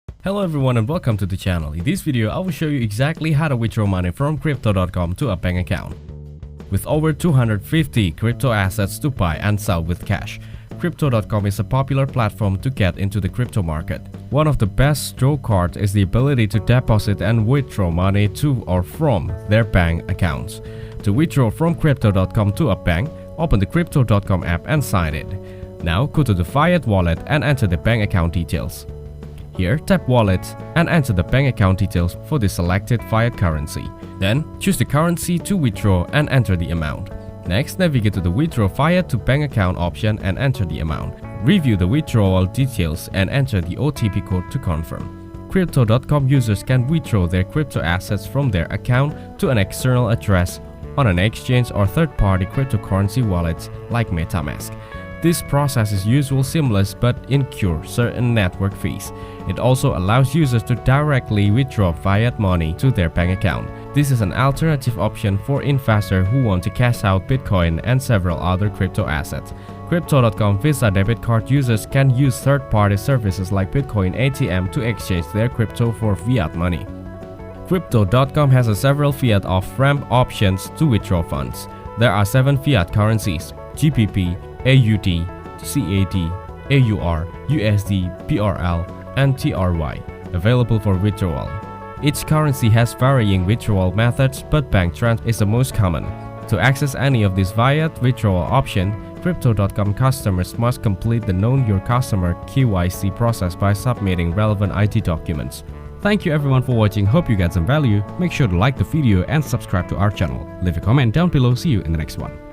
Hello everyone and welcome to the channel. In this video, I will show you exactly how to withdraw money from crypto.com to a bank account. With over 250 crypto assets to buy and sell with cash, crypto.com is a popular platform to get into the crypto market. One of the best draw cards is the ability to deposit and withdraw money to or from their bank accounts. To withdraw from crypto.com to a bank, open the crypto.com app and sign in. Now go to the Fiat wallet and enter the bank account details. Here, tap Wallet and enter the bank account details for the selected fiat currency. Then, choose the currency to withdraw and enter the amount. Next, navigate to the Withdraw Fiat to Bank Account option and enter the amount. Review the withdrawal details and enter the OTP code to confirm. Crypto.com users can withdraw their crypto assets from their account to an external address on an exchange or third-party cryptocurrency wallets like MetaMask. This process is usually seamless but incurs certain network fees. It also allows users to directly withdraw fiat money to their bank account. This is an alternative option for investors who want to cash out Bitcoin and several other crypto assets. Crypto.com Visa debit card users can use third-party services like Bitcoin ATM to exchange their crypto for fiat money. Crypto.com has several fiat off-ramp options to withdraw funds. There are 7 fiat currencies: GBP, AUD, CAD, AUR, USD, BRL, and TRY available for withdrawal. Each currency has varying withdrawal methods, but bank transfer is the most common. To access any of these fiat withdrawal option, Crypto.com customers must complete the Know Your Customer KYC process by submitting relevant ID documents. Thank you everyone for watching. Hope you got some value. Make sure to like the video and subscribe to our channel. Leave a comment down below. See you in the next one.